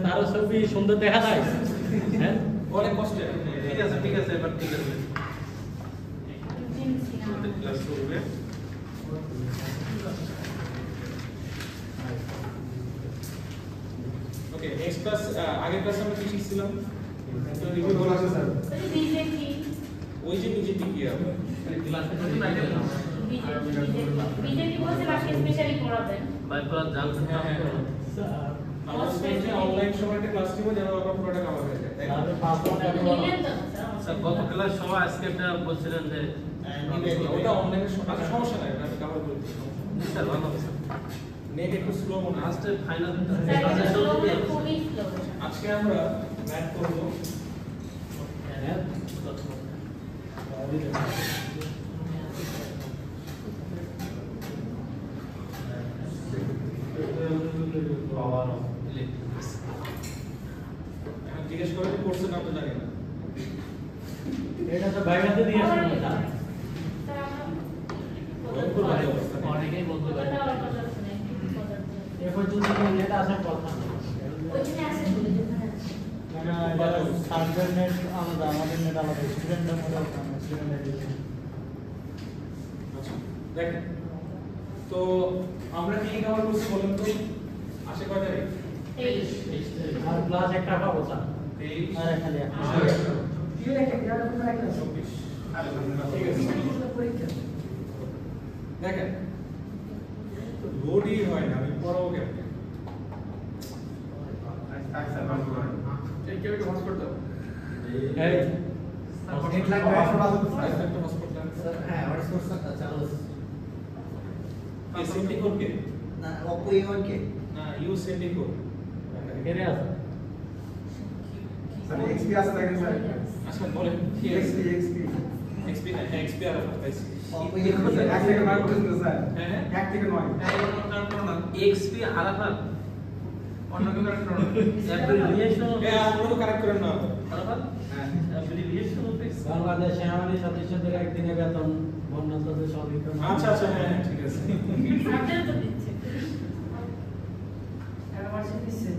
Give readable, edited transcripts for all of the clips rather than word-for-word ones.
তারও ছবি সুন্দর দেখা যায়। হ্যাঁ অনেক কষ্ট। ঠিক আছে এবার ঠিক আছে। ক্লাস করবে। ওকে নেক্সট ক্লাস আগের ক্লাসে আমরা কি শিখছিলাম? তো রিভিউ করা আছে স্যার। বিজেপি ওই যে বিজেপি কি হবে? ক্লাসে বিজেপি বলতে বাকি স্পেশালি পড়াবেন বাইপাস জানতে আমাদের অনলাইন সময়টা ক্লাস নিব যেন আমরা পুরোটা কভার হয়ে যায়। তাহলে পাসওয়ার্ড আগে নিলেন তো স্যার গত ক্লাস সময় আজকে একটা বলছিলেন যে ওটা অনলাইনে সমস্যা নাই, আমি কভার করে দিই। স্যার ভালো স্যার নেট একটু স্লো মনে হয়। লাস্টে ফাইনাল খুবই স্লো আজকে আমরা ম্যাথ করব। এখন জিজ্ঞেস করে কোর্সের নাম তো জানি না। এটা তো বাইরেতে দিয়ে আসলে না রংপুর ভালো অবস্থা। অনেকেই বলতে পারে কথা কথা শুনে এ পর্যন্ত নেট আসার কথা না ওইখানে আছে বলে যেখানে আছে সার্ভার নেট আলাদা, আমাদের নেট আলাদা, স্টুডেন্টের মধ্যে স্টুডেন্ট আচ্ছা দেখেন তো আমরা কি কভার করছি বলেন তো? আসে কয় তারিখ? 23 আর ক্লাস একটা পাবো স্যার 23 আর খালি একটা ঠিক আছে দেখেন লোডই হয় না, আমি পড়াবো কেমনে? কেউ একটু হটস্পট দাও। এই নেট লাগবে একটা হটস্পট দাও। হ্যাঁ হটস্পট চালু আছে এই সেন্ডিং কোড কে? না Oppo A1 কে না ইউ সেন্ডিং কোড এখানে আছে স্যার এক্সপি আছে দেখেন স্যার আচ্ছা বলেন কি এক্সপি এক্সপি না এক্সপি আর পাইছি Oppo এক থেকে 9 পর্যন্ত স্যার হ্যাঁ এক থেকে 9 এক্সপি আরাফাত অন্য কেউ কারেক্ট করো অ্যাপ্লিকেশন এ আমরা কারেক্ট করেন না আরাফাত হ্যাঁ অ্যাপ্লিকেশন বাংলাদেশে আমাদের সদস্যদের একদিনের বেতন বন্যান্তদের সবই আচ্ছা আচ্ছা হ্যাঁ ঠিক আছে আপডেট তো দিচ্ছে আর মাসে দিচ্ছে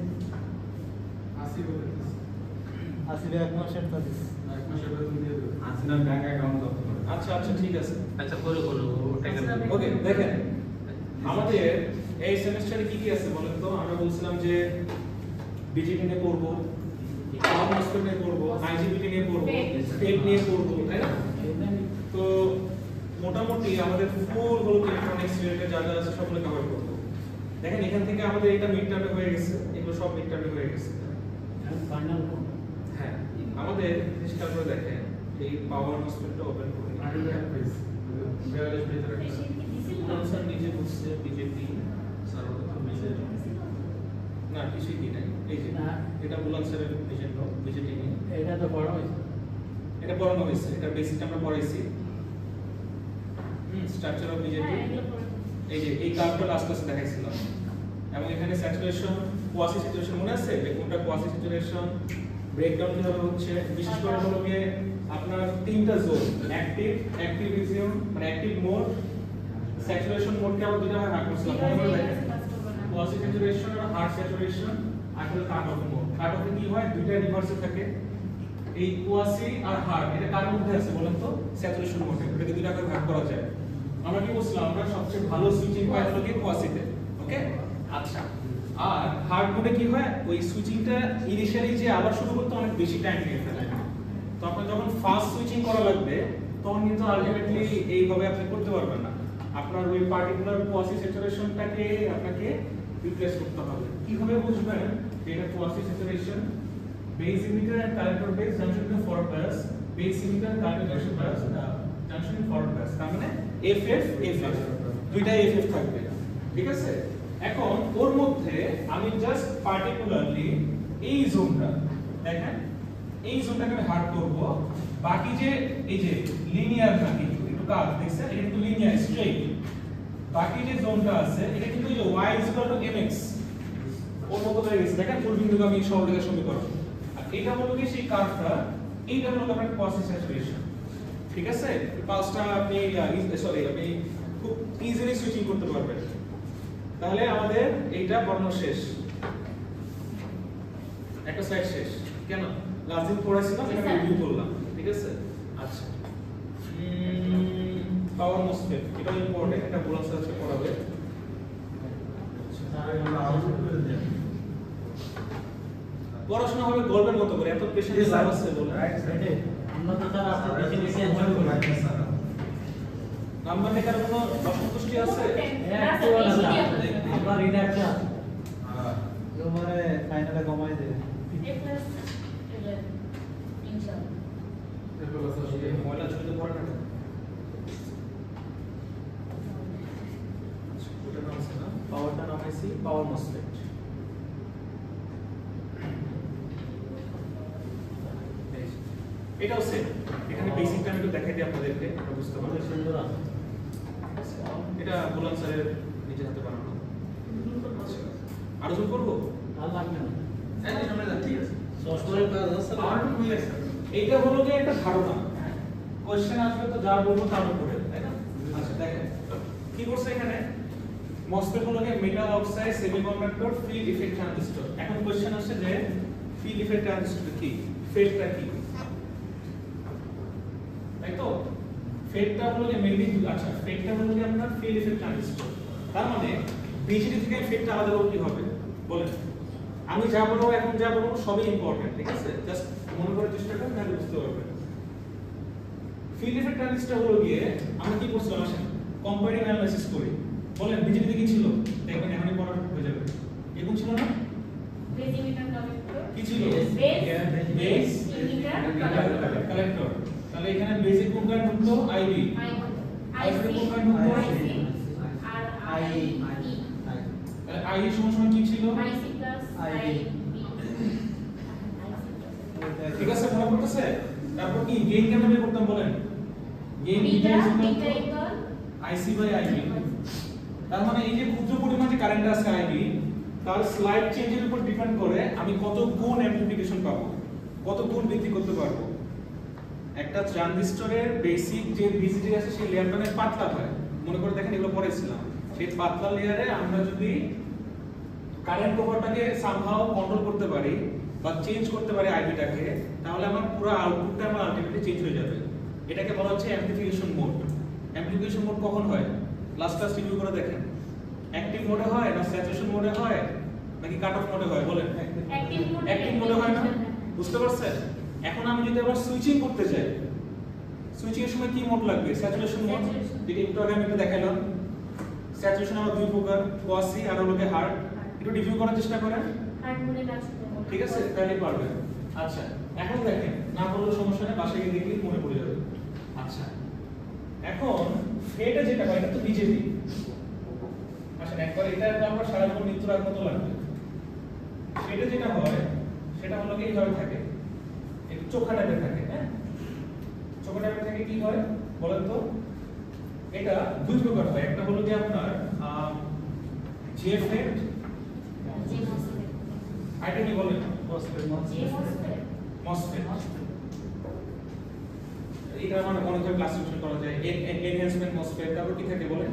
আসি বলে আসলে এক মাসের তো দিস এক মাসের বেতন দিয়ে দেব আসিনা ব্যাংক অ্যাকাউন্ট দত্ত করে আচ্ছা আচ্ছা ঠিক আছে আচ্ছা করো ওকে দেখেন আমাদের এই সেমিস্টারে কি কি আছে বলেন তো? আমরা বলছিলাম যে বিজেপি নিয়ে পড়বো, পাওয়ার মসফেট নিয়ে পড়বো, আইজিবিটি নিয়ে পড়বো, টেক নিয়ে পড়বো, তাই না? তো মোটামুটি আমাদের ফুল হলো ইলেকট্রনিক্স রিলেটেড যা যা আছে সবগুলো কভার করবো। দেখেন এখান থেকে আমাদের এটা মিড টার্মে হয়ে গেছে, এগুলো সব মিড টার্মে হয়ে গেছে। ফাইনাল হ্যাঁ আমাদের চেষ্টা করে দেখেন এই পাওয়ার মসফেটটা ওপেন করে আর এটা প্লিজ 42 পেজ রাখুন পেশেন্ট কি দিছিল না স্যার নিজে বুঝছে বিজেপি না কিছুই কি নাই এই যে না। এটা বুলান স্যারের পেশেন্ট বিজেপি নিয়ে এটা তো বড় হয়েছে এটা পড়ানো হয়েছে, এটা বেসিকটা আমরা পড়াইছি। স্ট্রাকচার অফ বিজেপি হ্যাঁ এগুলো পড়ে এই যে এই কার্ভটা লাস্ট ক্লাসে দেখাইছিলাম এবং এখানে স্যাচুরেশন কোয়াসি স্যাচুরেশন মনে আছে? কোনটা কোয়াসি স্যাচুরেশন ব্রেকডাউন কিভাবে হচ্ছে, বিশেষ করে হলো গিয়ে আপনার তিনটা জোন অ্যাক্টিভ রিজিয়ন মানে অ্যাক্টিভ মোড, স্যাচুরেশন মোডকে আমরা দুটো ভাগ করছিলাম মনে করে দেখেন কোয়াসি স্যাচুরেশন আর হার্ড স্যাচুরেশন আর হলো কাট অফ মোড। কাট অফে কি হয়? দুইটা রিভার্সে থাকে। এই কোয়াসি আর হার্ড এটা কার মধ্যে আছে বলেন তো? স্যাচুরেশন মোডে। এটাকে দুইটা করে ভাগ করা যায়। আমরা কি বলছিলাম? আমরা সবচেয়ে ভালো সুইচিং হয় হলো কি কোয়াসিতে। ওকে আচ্ছা আর হার্ড মোডে কি হয়? ওই সুইচিংটা ইনিশিয়ালি যে আবার শুরু করতে অনেক বেশি টাইম নিয়ে ফেলে। তো আপনার যখন ফাস্ট সুইচিং করা লাগবে তখন কিন্তু আলটিমেটলি এইভাবে আপনি করতে পারবেন না। আপনার ওই পার্টিকুলার কোয়াসি স্যাচুরেশনটাকে আপনাকে রিপ্লেস করতে হবে। কিভাবে বুঝবেন যে এটা quasi saturation? Base emitter and collector base junction in forward bias, base emitter collector junction bias junction in forward bias. তার মানে এফএফ দুইটা এফএফ থাকবে। ঠিক আছে? এখন ওর মধ্যে আমি জাস্ট পার্টিকুলারলি এই জোনটা দেখেন এই জোনটাকে আমি হার্ড করব, বাকি যে এই যে লিনিয়ার না কিন্তু একটু কাজ দেখছেন এটা কিন্তু লিনিয়ার স্ট্রেট, বাকি যে জোনটা আছে এটা কিন্তু এই যে y mx ওর মতো হয়ে গেছে দেখেন ফুল বিন্দুগামী সরলরেখা সমীকরণ। আর এটা হলো কি সেই কার্ভটা, এইটা হলো আপনার কোয়াসি স্যাচুরেশন। ঠিক আছে? পাঁচটা আপনি আপনি খুব ইজিলি সুইচিং করতে পারবেন। তাহলে আমাদের এইটা পড়ানো শেষ। একটা স্লাইড শেষ কেন লাস্ট দিন পড়াইছিলাম এটা রিভিউ করলাম ঠিক আছে আচ্ছা পাওয়ার মসফেট এটা ইম্পর্টেন্ট এটা বোলার সাথে পড়াবে পড়াশোনা হবে গল্পের মতো করে এত পেশেন্স আছে বলে আমরা তো স্যার আজকে বেশি বেশি অ্যানসার করব নাম্বার লেখার কোনো অসন্তুষ্টি আছে আমরা রিডাকশন তোমারে ফাইনালে কমাই দেবে A plus 11 ইনশাআল্লাহ ময়লা ছুঁতে পড়ে না ওটা নাম আছে না পাওয়ারটা নামাইছি পাওয়ার মসফেট এটাও সেম এখানে বেসিকটা আমি একটু দেখাই দিই আপনাদেরকে আপনারা বুঝতে অনেক পারবেন সুন্দর আছে এটা বুলান স্যারের নিজে হাতে বানানো আরো জোর করবো আর লাগবে না ঠিক আছে সফটওয়্যার কাজ আছে এইটা হলো যে একটা ধারণা কোশ্চেন আসলে তো যা বলবো তার উপরে তাই না আচ্ছা দেখেন কি করছে এখানে মসফেট হলো যে metal oxide semiconductor field effect transistor এখন কোশ্চেন আসছে যে ফিল্ড ইফেক্ট ট্রানজিস্টর কি ফেটটা কি তাই তো ফেটটা হলো যে মেইনলি আচ্ছা ফেটটা হলো যে আপনার ফিল্ড ইফেক্ট ট্রানজিস্টর তার মানে বিজিডি থেকে ফেটটা আলাদা করতে হবে বলেন আমি যা বলবো এখন যা বলবো সবই ইম্পর্টেন্ট ঠিক আছে জাস্ট মনে করার চেষ্টা করুন তাহলে বুঝতে পারবেন ফিল্ড ইফেক্ট ট্রানজিস্টর হলো গিয়ে আমরা কি করছিলাম আসেন কম্পারেটিভ অ্যানালাইসিস করি বলেন বিজেপিতে কি ছিল দেখবেন এখনই পড়া হয়ে যাবে এরকম ছিল না বেজ ইমিটার কালেক্টর কি ছিল বেজ ইমিটার কালেক্টর কালেক্টর তাহলে এখানে বেসিক কোন কারেন্ট ঢুকতো আইবি আইসি আর আই তাহলে আই এর সমান কি ছিল আইসি প্লাস আইবি ঠিক আছে মনে পড়তেছে তারপর কি গেইন কেমন বের করতাম বলেন gain beta beta equal IC by IB তার মানে এই যে ক্ষুদ্র পরিমাণ যে কারেন্ট আছে আইবি তার স্লাইড চেঞ্জের উপর ডিপেন্ড করে আমি কত গুণ অ্যামপ্লিফিকেশন পাবো কত গুণ বৃদ্ধি করতে পারবো একটা ট্রানজিস্টরের বেসিক যে বিজিডি আছে সেই লেয়ারটা অনেক পাতলা হয় মনে করে দেখেন এগুলো পড়েছিলাম সেই পাতলা লেয়ারে আমরা যদি কারেন্ট প্রবাহটাকে সামহাও কন্ট্রোল করতে পারি বা চেঞ্জ করতে পারি আইবিটাকে তাহলে আমার পুরো আউটপুটটা আমার আলটিমেটলি চেঞ্জ হয়ে যাবে এটাকে বলা হচ্ছে অ্যামপ্লিফিকেশন মোড অ্যামপ্লিফিকেশন মোড কখন হয় লাস্ট ক্লাস রিভিউ করে দেখেন অ্যাক্টিভ মোডে হয় না স্যাচুরেশন মোডে হয় নাকি কাট অফ মোডে হয় বলেন অ্যাক্টিভ মোডে হয় না বুঝতে পারছেন এখন আমি যদি আবার সুইচিং করতে চাই সুইচিং এর সময় কি মোড লাগবে স্যাচুরেশন মোড যেটা একটু আগে আমি একটু দেখাইলাম স্যাচুরেশন আবার দুই প্রকার কোয়াসি আর হলো হার্ড একটু রিভিউ করার চেষ্টা করেন হার্ড মোডে কাজ করে ঠিক আছে তাহলে পারবেন আচ্ছা এখন দেখেন না বললে সমস্যা নেই বাসায় গিয়ে দেখলে মনে পড়ে যাবে আচ্ছা এখন এটা যেটা হয় এটা তো বিজেপি আসেন একবার এটা আমরা সারা জীবন মৃত্যুর আগ মতো লাগবে সেটা যেটা হয় সেটা হলো কি এইভাবে থাকে একটু চোখা টাইপের থাকে হ্যাঁ চোখা টাইপের থাকে কি হয় বলেন তো এটা দুই প্রকার হয় একটা হলো যে আপনার জে এফেক্ট যে মসফেট আইটা কি বলেন মসফেট যে মসফেট মসফেট এটা মানে অনেকভাবে ক্লাসিফিকেশন করা যায় এনহ্যান্সমেন্ট মসফেট তারপর কি থাকে বলেন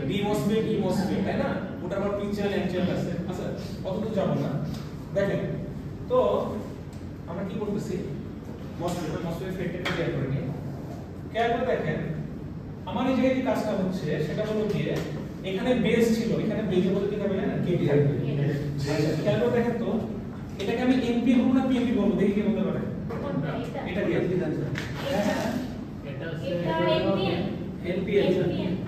ডি মসফেট ই মসফেট তাই না ওটা আবার পি চ্যানেল এন চ্যানেল আছে আচ্ছা অত তো যাব না দেখেন তো আমরা কি করতেছি মসফেট ফেটটা ক্লিয়ার করে নিই খেয়াল করে দেখেন আমার এই যে কাজটা হচ্ছে সেটা হলো গিয়ে এখানে বেস ছিল এখানে বেজে বলতে কি হবে না কেবি থাকবে খেয়াল করে দেখেন তো এটাকে আমি এমপি বলবো না পিএমপি বলবো দেখি কে বলতে পারে এটা কি এটা এলপিএন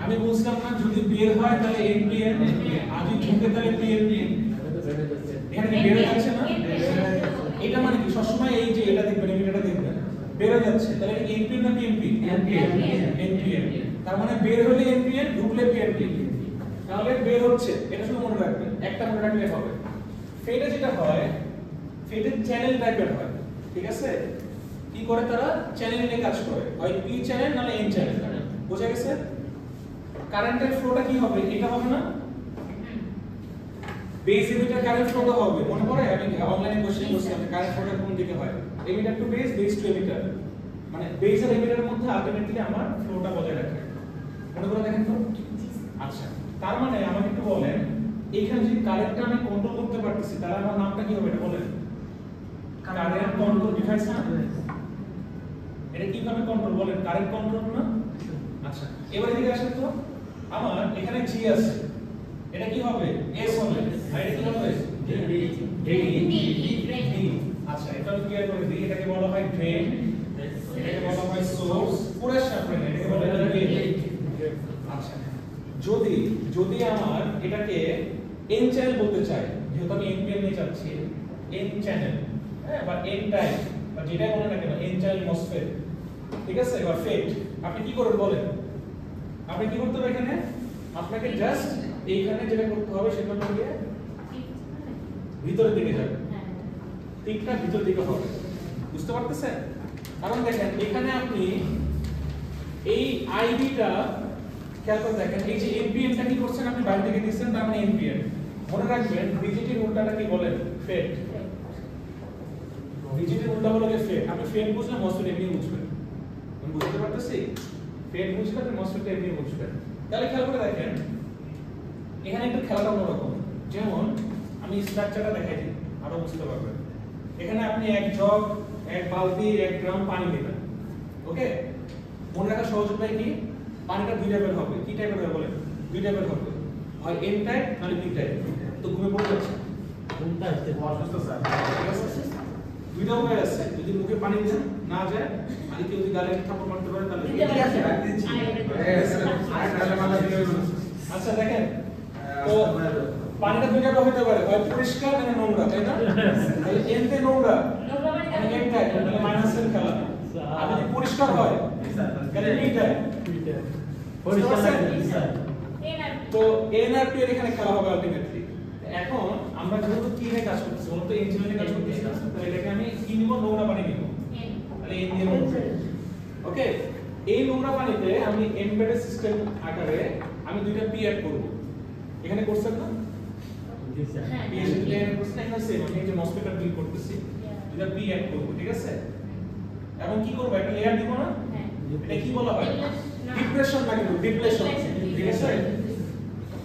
আমি বুঝলাম না যদি বের হয় তাহলে এমপিএন আর যদি ঢুকে তাহলে পিএমপিএন এখানে কি বের হয়ে যাচ্ছে না এটা মানে কি সবসময় এই যে এটা দেখবেন এটা দেখবেন বের হয়ে যাচ্ছে তাহলে এটা এমপিএন না পিএমপি এমপিএন তার মানে বের হলে এমপিএন ঢুকলে পিএমপি তাহলে বের হচ্ছে এটা শুধু মনে রাখবেন একটা মনে রাখলে হবে ফেটে যেটা হয় ফেটে চ্যানেল টাইপের হয় ঠিক আছে কি করে তারা চ্যানেল নিয়ে কাজ করে হয় পি চ্যানেল না এন চ্যানেল বোঝা গেছে কারেন্টের ফ্লোটা কি হবে এটা হবে না বেস এমিটার কারেন্ট ফ্লো হবে মনে পড়ে আমি অনলাইনে কোশ্চেন করছিলাম কারেন্ট ফ্লোটা কোন দিকে হয় emitter to base base to emitter মানে বেস আর এমিটারের মধ্যে আলটিমেটলি আমার ফ্লোটা বজায় রাখে মনে করে দেখেন তো আচ্ছা তার মানে আমাকে একটু বলেন এইখানে যদি কারেন্টটা আমি কন্ট্রোল করতে পারতেছি তাহলে আমার নামটা কি হবে এটা বলেন কারেন্ট কন্ট্রোল ডিভাইস না এটা কিভাবে কন্ট্রোল বলেন কারেন্ট কন্ট্রোল না আচ্ছা এবার এদিকে আসেন তো আমার এখানে জি আছে এটা কি হবে এস হবে আর এটা কি হবে ডি আচ্ছা এটা ক্লিয়ার করে দিই এটাকে বলা হয় ড্রেন এটাকে বলা হয় সোর্স পুরো সামনে এটাকে বলা হয় ড্রেন আচ্ছা যদি আমার এটাকে এন চ্যানেল বলতে চাই যেহেতু আমি এনপিএন নিয়ে যাচ্ছি এন চ্যানেল হ্যাঁ বা এন টাইপ বা যেটাই বলেন না কেন এন চ্যানেল মসফেট ঠিক আছে এবার ফেট আপনি কি করবেন বলেন আপনি কি করতে হবে এখানে আপনাকে জাস্ট এইখানে যেটা করতে হবে সেটা হলো ভিতরের দিকে যাবে টিকটা ভিতরের দিকে হবে বুঝতে পারতেছেন কারণ দেখেন এখানে আপনি এই আইডিটা খেয়াল করে দেখেন এই যে এনপিএনটা কি করছেন আপনি বাইরে থেকে দিচ্ছেন তার মানে এনপিএন মনে রাখবেন বিজিটির উল্টাটা কি বলেন ফেট বিজিটির উল্টা হলো যে ফেট আপনি ফেট বুঝলে মসফেট এমনি বুঝবেন আমি বুঝতে পারতেছি ফেট বুঝলে আপনি মসফেট এমনি বুঝবেন তাহলে খেয়াল করে দেখেন এখানে একটু খেলাটা অন্যরকম যেমন আমি স্ট্রাকচারটা দেখাই দিই আরো বুঝতে পারবেন এখানে আপনি এক জগ এক বালতি এক ড্রাম পানি নেবেন ওকে মনে রাখা সহজ উপায় কি পানিটা দুই টাইপের হবে কি টাইপের হবে বলেন দুই টাইপের হবে হয় এন টাইপ নাহলে পি টাইপ তো ঘুমে পড়ে যাচ্ছে কোনটা আসছে অসুস্থ স্যার দুইটা উপায় আছে যদি মুখে পানি না যায় আর কেউ যদি গালে থাপ্পড় মারতে পারে তাহলে আচ্ছা দেখেন তো পানিটা দুই টাইপের হতে পারে হয় পরিষ্কার মানে নোংরা তাই না তাহলে এনতে নোংরা মানে এন টাইপ মানে মাইনাসের খেলা আর যদি পরিষ্কার হয় তাহলে পি টাইপ পরিষ্কার লাগছে স্যার তো এনআরপি এর এখানে খেলা হবে আলটিমেটলি এখন আমরা যেহেতু কি নিয়ে কাজ করতেছি মূলত ইঞ্জিনিয়ারিং কাজ করতেছি না তো এটাকে আমি কি নিব নোংরা পানি নিব তাহলে এই নিয়ে ওকে এই নোংরা পানিতে আমি এমবেডেড সিস্টেম আকারে আমি দুইটা পি অ্যাড করব এখানে করছেন না জি স্যার পি এর সাথে এখানে করছেন এখানে সেম আমি এই যে মসফেটটা বিল করতেছি দুইটা পি অ্যাড করব ঠিক আছে এবং কি করব একটা লেয়ার দিব না এটা কি বলা হয় ডিপ্রেশন না কিন্তু ডিপ্লেশন ঠিক আছে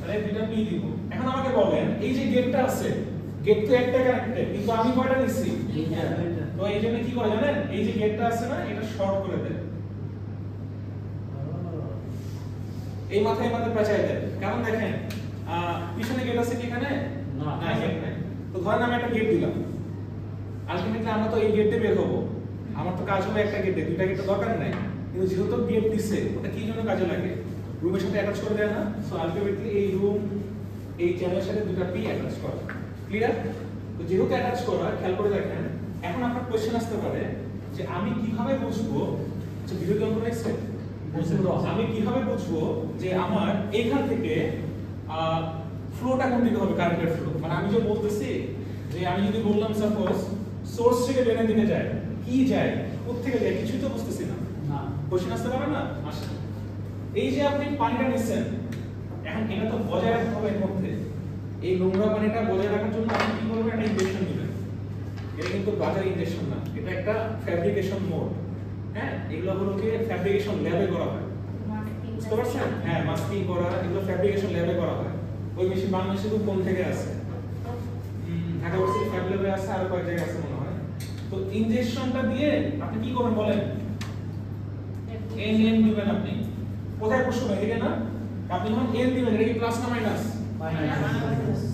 তাহলে দুইটা পি দিব এখন আমাকে বলেন এই যে গেটটা আছে গেট তো একটা কানেক্টেড কিন্তু আমি কয়টা নিছি তো এই জন্য কি করে জানেন এই যে গেটটা আছে না এটা শর্ট করে দেয় এই মাথায় পেঁচাই দেয় কারণ দেখেন পিছনে গেট আছে কি এখানে না গেট নাই তো ধরেন আমি একটা গেট দিলাম আলটিমেটলি আমরা তো এই গেট দিয়ে বের হবো আমার তো কাজ হলো একটা গেট দিয়ে দুইটা গেট দরকার নাই কিন্তু যেহেতু গেট দিছে ওটা কি জন্য কাজে লাগে রুমের সাথে অ্যাটাচ করে দেয় না সো আলটিমেটলি এই রুম এই চ্যানেলের সাথে দুটো পি অ্যাটাচ করা ক্লিয়ার তো যেহেতু অ্যাটাচ করা খেয়াল করে দেখেন এখন আপনার কোশ্চেন আসতে পারে যে আমি কিভাবে বুঝবো যে ভিডিও কন্ট্রোল এসে আমি কিভাবে বুঝবো যে আমার এইখান থেকে ফ্লোটা কোন দিকে হবে কারেন্টের ফ্লো মানে আমি যে বলতেছি যে আমি যদি বললাম সাপোজ সোর্স থেকে ড্রেনের দিকে যায় কি যায় কোথা থেকে যায় কিছুই তো বুঝতেছি না না কোশ্চেন আসতে পারে না আসে এই যে আপনি পানিটা নিচ্ছেন এখন এটা তো বজায় রাখতে হবে এর মধ্যে এই নোংরা পানিটা বজায় রাখার জন্য আপনি কি করবেন একটা ইনজেকশন দিবেন এটা কিন্তু বাজার ইনজেকশন না এটা একটা ফ্যাব্রিকেশন মোড হ্যাঁ এগুলো হলোকে ফ্যাব্রিকেশন ল্যাবে করা হয় বুঝতে পারছেন হ্যাঁ মাস্কিং করা এগুলো ফ্যাব্রিকেশন ল্যাবে করা হয় ওই মেশিন বাংলাদেশে খুব কম থেকে আছে ঢাকা ভার্সিটি ফ্যাব ল্যাবে আছে আর কয়েক জায়গায় আছে মনে হয় তো ইনজেকশনটা দিয়ে আপনি কি করবেন বলেন এন দিবেন আপনি কোথায় পুশ করবেন এদিকে না আপনি যখন এন দিবেন এটা কি প্লাস না মাইনাস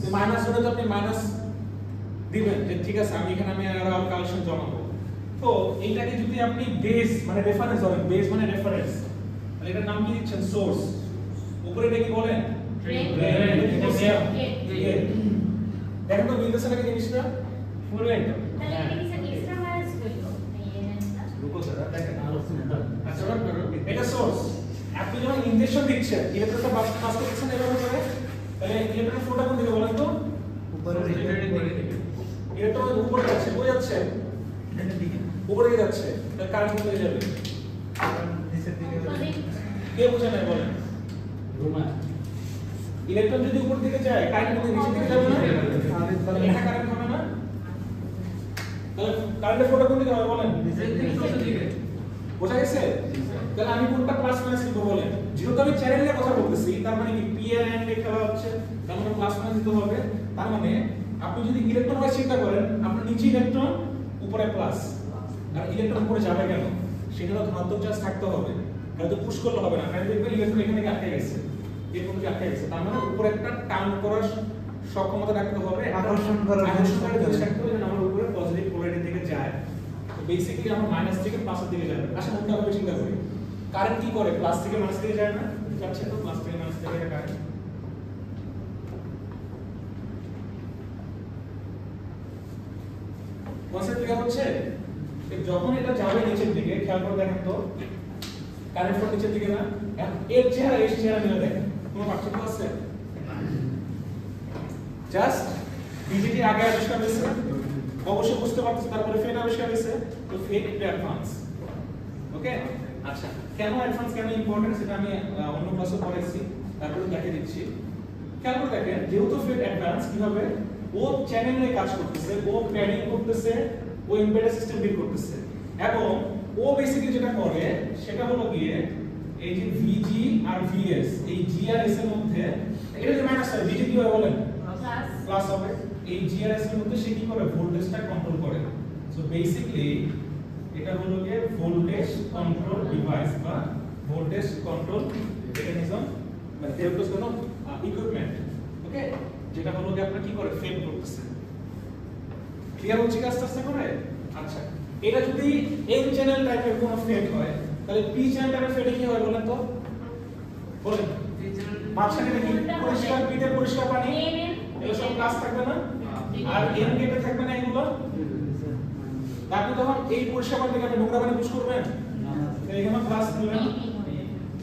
তো মাইনাস হলে তো আপনি মাইনাস দিবেন যে ঠিক আছে আমি এখানে আমি আরো কালেকশন জমাবো তো এইটাকে যদি আপনি বেস মানে রেফারেন্স ধরেন বেস মানে রেফারেন্স তাহলে এটার নাম কি দিচ্ছেন সোর্স উপরে এটা কি বলেন দেখেন তো মিলতেছে নাকি জিনিসটা ফুল একদম রুকো স্যার দেখেন আচ্ছা এটা সোর্স আপনি যখন ইনজেকশন দিচ্ছেন ইলেকট্রনটা পাস করতেছেন এভাবে করে তাহলে ইলেকট্রন ফ্লোটা কোন দিকে বলেন তো উপরে ইলেকট্রন উপরে যাচ্ছে কই যাচ্ছে উপরে দিকে যাচ্ছে তাহলে কারেন্ট কোথায় যাবে নিচের দিকে কে বুঝে নাই বলেন রুমা ইলেকট্রন যদি উপর দিকে যায় কারেন্ট কোথায় নিচের দিকে যাবে না এটা কারেন্ট হবে না তাহলে কারেন্টের ফ্লোটা কোন দিকে হবে বলেন নিচের দিকে বোঝা গেছে তাহলে আমি কোনটা প্লাস মাইনাস লিখবো বলেন যেহেতু আমি চ্যানেল নিয়ে কথা বলতেছি তার মানে কি পি এর এন্ড খেলা হচ্ছে তার মানে প্লাস মাইনাস দিতে হবে। তার মানে আপনি যদি ইলেকট্রন ওয়াইজ চিন্তা করেন, আপনার নিচে ইলেকট্রন উপরে প্লাস, আর ইলেকট্রন উপরে যাবে কেন? সেটা তো ধনাত্মক চার্জ থাকতে হবে, তাহলে তো পুশ করলে হবে না। কারণ দেখবেন ইলেকট্রন এখানে আটকে গেছে, এই পর্যন্ত আটকে গেছে, তার মানে উপরে একটা টার্ন করার সক্ষমতা রাখতে হবে, আকর্ষণ করার জিনিস রাখতে হবে, যেন আমার উপরে পজিটিভ পোলারিটি থেকে যায়। তো বেসিক্যালি আমরা মাইনাস থেকে প্লাসের দিকে যাবে। আচ্ছা মুখটা ভাবে চিন্তা করি, কারেন্ট কি করে? প্লাস থেকে মাইনাস দিকে যায় না? যাচ্ছে তো, প্লাস থেকে মাইনাস দিকে যায় কারেন্ট। কনসেপ্ট কি হচ্ছে, যখন এটা যাবে নিচের দিকে, খেয়াল করে দেখেন তো কারেন্ট ফ্লো নিচের দিকে না, এর চেহারা এর চেহারা মিলে দেখেন, কোনো পার্থক্য আছে? জাস্ট বিজেপি আগে আবিষ্কার হয়েছে, অবশ্যই বুঝতে পারতেছে, তারপরে ফেড আবিষ্কার হয়েছে, তো ফেড একটু অ্যাডভান্স। ওকে, আচ্ছা কেন অ্যাডভান্স, কেন ইম্পর্টেন্ট সেটা আমি অন্য ক্লাসে পড়াইছি, তারপরে দেখিয়ে দিচ্ছি। খেয়াল করে দেখেন, যেহেতু ফেড অ্যাডভান্স, কি হবে, ও চ্যানেলে কাজ করতেছে, ও প্ল্যানিং করতেছে, ও এমবেডেড সিস্টেম বিল্ড করতেছে, এবং ও বেসিক্যালি যেটা করে সেটা হলো গিয়ে এই যে ভিজি আর ভিএস, এই জি আর এস এর মধ্যে, এটা যে মাইনাস হবে, ভিজি কি হবে বলেন? প্লাস হবে। এই জি আর এস এর মধ্যে সে কি করে? ভোল্টেজটা কন্ট্রোল করে। সো বেসিক্যালি এটা হলো গিয়ে ভোল্টেজ কন্ট্রোল ডিভাইস বা ভোল্টেজ কন্ট্রোল মেকানিজম, মানে ভোল্টেজ কোনো ইকুইপমেন্ট, ওকে, যেটা হলো গিয়ে আপনারা কি করে? ফেড করতেছে। ক্লিয়ার হচ্ছে কি আস্তে আস্তে করে? আচ্ছা, এটা যদি এন চ্যানেল টাইপের কোনো ফেড হয়, তাহলে পি চ্যানেল টাইপের ফেডে কি হয় বলেন তো? বলেন, মাঝখানে কি পরিষ্কার, পিতে পরিষ্কার পানি, এগুলো সব প্লাস থাকবে না, আর এন গেটে থাকবে না এগুলো। আপনি যখন এই পরিষ্কার পানি থেকে আপনি নোংরা পানি পুশ করবেন, এখানে প্লাস দিবেন,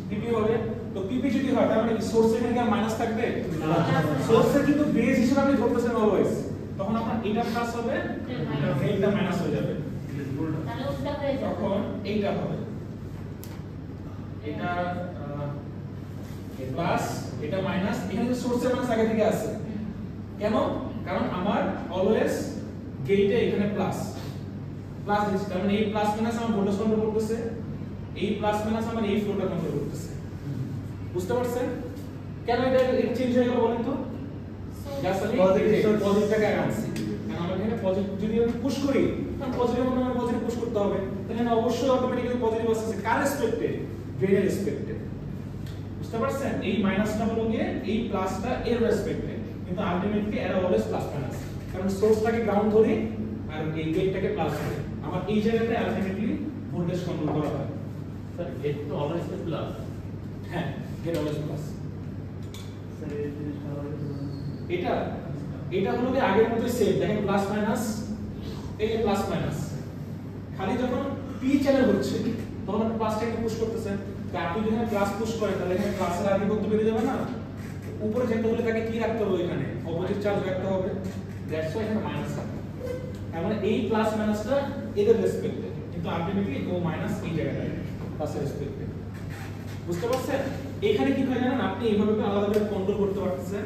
পিপি হবে। তো পিপি যদি হয়, তার মানে কি সোর্সে এখানে মাইনাস থাকবে? সোর্সে কিন্তু বেস হিসেবে আপনি ধরতেছেন অলওয়েজ, তখন আপনার এটা প্লাস হবে, এইটা মাইনাস হয়ে যাবে, তাহলে উল্টা হয়ে যাবে, তখন এইটা হবে, এটা প্লাস, এটা মাইনাস। এখানে যে সোর্সে মাইনাস আগে থেকে আছে, কেন? কারণ আমার অলওয়েজ গেটে এখানে প্লাস প্লাস দিচ্ছে, তার মানে এই প্লাস মাইনাস আমার ভোল্টেজ কন্ট্রোল করতেছে, এই প্লাস মাইনাস আমার এই ফ্লোটা কন্ট্রোল করতেছে। বুঝতে পারছেন কেন এটা চেঞ্জ হয়ে গেল বলেন তো? জাস্ট আমি পজিটিভটাকে আনছি, কারণ আমরা এখানে পজিটিভ যদি আমি পুশ করি, তখন পজিটিভ মনে হয় পজিটিভ পুশ করতে হবে, তাহলে অবশ্যই অটোমেটিক্যালি পজিটিভ আসছে। কার রেসপেক্টে? ড্রেনের রেসপেক্টে। বুঝতে পারছেন? এই মাইনাসটা হলো গিয়ে এই প্লাসটা এর রেসপেক্টে, কিন্তু আলটিমেটলি এরা অলওয়েজ প্লাস মাইনাস, কারণ সোর্সটাকে গ্রাউন্ড ধরি আর এই গেটটাকে প্লাস ধরি। আমার এই জায়গাতে আলটিমেটলি ভোল্টেজ কন্ট্রোল করা হয়। স্যার গেট তো অলওয়েজ প্লাস। হ্যাঁ, গেট অলওয়েজ প্লাস। স্যার এই জিনিসটা এটা এটা হলো যে আগের মতো সেম, দেখেন প্লাস মাইনাস, এই প্লাস মাইনাস, খালি যখন পি চ্যানেল হচ্ছে তখন আপনি প্লাসটাকে পুশ করতেছেন। তো আপনি যখন প্লাস পুশ করেন, তাহলে এখানে প্লাসের আধিপত্য বেড়ে যাবে না? উপরে যেটা হলে তাকে কি রাখতে হবে? এখানে অপোজিট চার্জ রাখতে হবে, দ্যাটস ওয়াই এখানে মাইনাস থাকবে। তার মানে এই প্লাস মাইনাসটা এদের রেসপেক্টে, কিন্তু আলটিমেটলি ও মাইনাস এই জায়গাটায় প্লাসের রেসপেক্টে। বুঝতে পারছেন? এখানে কি হয় জানেন, আপনি এইভাবে আলাদা করে কন্ট্রোল করতে পারতেছেন,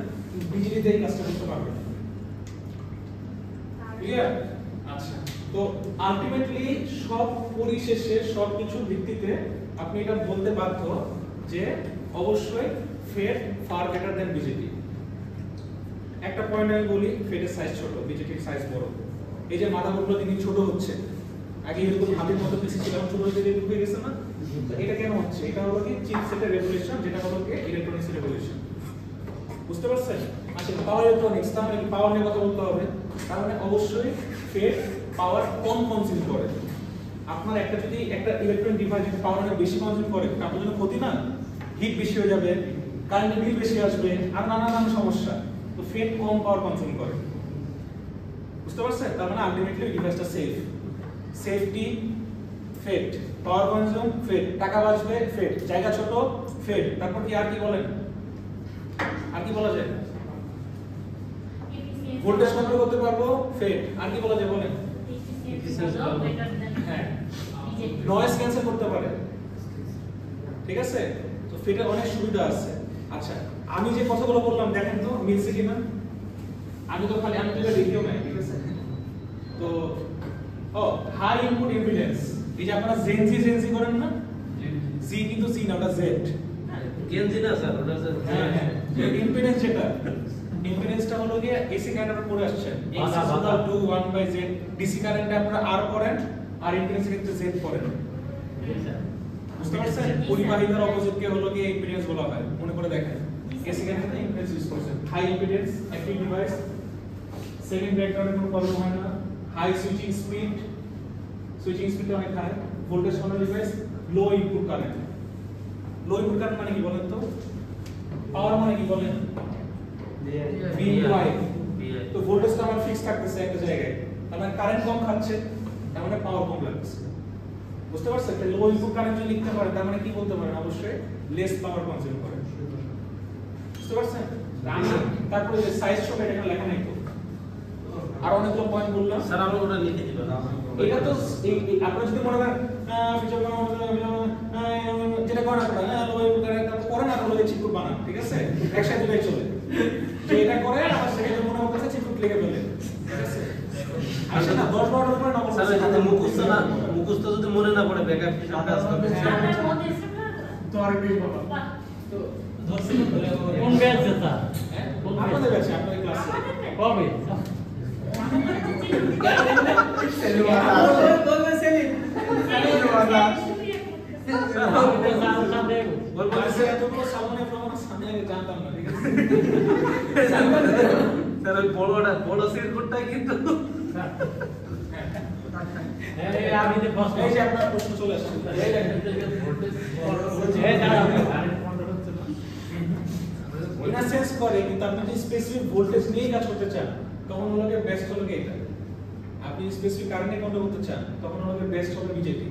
বিজলিতে এই কাজটা করতে পারবেন। ক্লিয়ার? আচ্ছা, তো আলটিমেটলি সব পরিশেষে সবকিছুর ভিত্তিতে আপনি এটা বলতে বাধ্য যে অবশ্যই FET far better than BJT. একটা পয়েন্ট আমি বলি, ফেডের সাইজ ছোট, বিজেপির সাইজ বড়। এই যে মাদারবোর্ডগুলো দিন ছোট হচ্ছে, আগে এরকম হাতের মতো পিসি ছিল, ছোট হয়ে ঢুকে গেছে না? এটা কেন হচ্ছে? এটা হলো কি চিপসেটের রেভলিউশন, যেটা হলো কি ইলেকট্রনিক্স রেভলিউশন। বুঝতে পারছেন? আচ্ছা, পাওয়ার ইলেকট্রনিক্স, তাহলে পাওয়ার নিয়ে কথা বলতে হবে। তার মানে অবশ্যই ফেড পাওয়ার কম কনজিউম করে। আপনার একটা যদি একটা ইলেকট্রনিক ডিভাইস যদি পাওয়ার বেশি কনজিউম করে, আপনার জন্য ক্ষতি না? হিট বেশি হয়ে যাবে, কারেন্টের বিল বেশি আসবে, আর নানান সমস্যা। তো ফেড কম পাওয়ার কনজিউম করে। বুঝতে পারছেন? তার মানে আলটিমেটলি ডিভাইসটা safe. Safety FET, power consume FET, টাকা বাঁচবে ফেড, জায়গা ছোট ফেড। তারপর কি আর কি বলেন? আর কি বলা যায়? ভোল্টেজ কন্ট্রোল করতে পারবো ফেড। আর কি বলা যায় বলেন? হ্যাঁ, নয়েজ ক্যান্সেল করতে পারে। ঠিক আছে? তো ফেডের অনেক সুবিধা আছে। আচ্ছা, আমি যে কথাগুলো বললাম দেখেন তো মিলছে কিনা? আমি তো দেখিও নাই, ঠিক আছে? তো হাই ইনপুট ইম্পিডেন্স, এই যে আপনারা জেনজি করেন না, জি কিন্তু জি না, ওটা জেড। গেঞ্জি না স্যার, ওটা স্যার হ্যাঁ, ইম্পিডেন্স যেটা ইম্পিডেন্সটা হলো গিয়ে এসি কারেন্টের উপরে আসছে x বাধা, is বাধা। equal to 1/z ডিসি কারেন্টে আপনারা r করেন আর ইম্পিডেন্সের ক্ষেত্রে z করেন বুঝতে পারছেন পরিবাহিতার অপোজিটকে হলো গিয়ে ইম্পিডেন্স বলা হয় মনে করে দেখেন এসি কারেন্টে ইম্পিডেন্স ইউজ করছেন high impedance active device second ব্রেকডাউনে কোনো প্রবলেম হয় না হাই সুইচিং স্পিড অনেক high voltage control device low input current মানে কি বলেন তো পাওয়ার মানে কি বলেন VY তো ভোল্টেজটা আমার ফিক্স থাকতেছে একটা জায়গায় তার মানে কারেন্ট কম খাচ্ছে তার মানে পাওয়ার কম লাগছে বুঝতে পারছেন একটা লো ইনপুট কারেন্ট যদি লিখতে পারে তার মানে কি বলতে পারেন অবশ্যই লেস পাওয়ার কনজিউম করে বুঝতে পারছেন তারপরে যে সাইজ ছোট এটা এখানে লেখা নাই তো আর অনেকগুলো পয়েন্ট বললাম স্যার আমরা ওটা লিখে দিবেন এটা তো আপনারা যদি মনে করেন ফিচার যেটা করেন আপনারা লো ইনপুট কারেন্ট করেন আর হলো চিকুর বানান ঠিক আছে একসাথে দুটোই চলে যে এটা করে আমার সেকেন্ডে মনে হচ্ছে চিকুর লিখে ফেলে ঠিক আছে আসলে না 10 12 করে নকল স্যার যদি মুখস্থ যদি মনে না পড়ে ব্যাকআপ হিসাবে কাজ করবে আপনার মধ্যে এসে না তো আর বেশ বাবা বাহ তো কোন ব্যাচ যেটা আপনাদের ব্যাচে আপনাদের ক্লাসে কবে বলবে সেলিম স্যার আমাদের সামনে বলবো ক্লাসে এতগুলো সামনে প্রমাণ সামনে জানতাম না ঠিক আছে স্যার ওই বড় সিট কোডটাই কিন্তু এই আমি যে প্রশ্ন এই যে আপনার প্রশ্ন চলে আসছে এই দেখেন এই দাঁড়াও ইন সেন্স করে কিন্তু আপনি যদি স্পেসিফিক ভোল্টেজ নিয়ে কাজ করতে চান তখন হলো যে বেস্ট হলো এটা আপনি স্পেসিফিক কারেন্টে কন্ট্রোল করতে চান তখন হলো যে বেস্ট হবে বিজেপি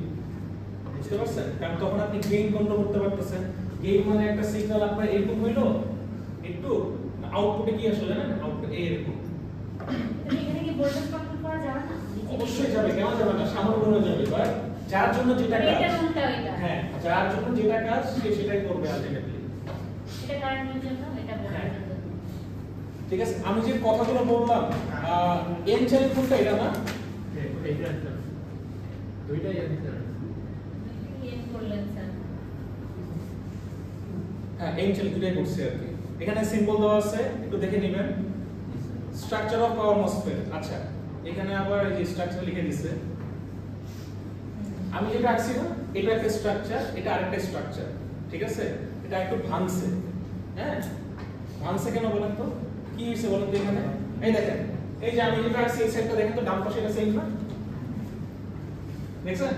বুঝতে পারছেন কারণ তখন আপনি গেইন কন্ট্রোল করতে পারতেছেন গেইন মানে একটা সিগন্যাল আপনার এরকম হইলো একটু আউটপুটে কি আসলে জানেন আউটপুট এরকম এখানে কি ভোল্টেজ কন্ট্রোল করা যাবে না অবশ্যই যাবে কেন যাবে না সামান্য যাবে বাট যার জন্য যেটা কাজ এটা উল্টা এটা হ্যাঁ যার জন্য যেটা কাজ সে সেটাই করবে আলটিমেটলি এটা কারেন্টের জন্য এটা ভোল্টেজের জন্য ঠিক আছে আমি যে কথাগুলো বললাম এন চ্যানেল কোনটা এটা না দুইটাই আছে স্যার এন করলেন স্যার হ্যাঁ এন চ্যানেল দুটাই করছে আর কি এখানে সিম্বল দেওয়া আছে একটু দেখে নেবেন স্ট্রাকচার অফ পাওয়ার মসফেট আচ্ছা এখানে আবার এই যে স্ট্রাকচার লিখে দিয়েছে আমি যেটা আঁকছি না এটা একটা স্ট্রাকচার এটা আরেকটা স্ট্রাকচার ঠিক আছে এটা একটু ভাঙছে হ্যাঁ ভাঙছে কেন বলেন তো কি হইছে বলেন তো এখানে এই দেখেন এই যে আমি যেটা আঁকছি এই সাইডটা দেখেন তো ডান পাশে এটা সেম না দেখছেন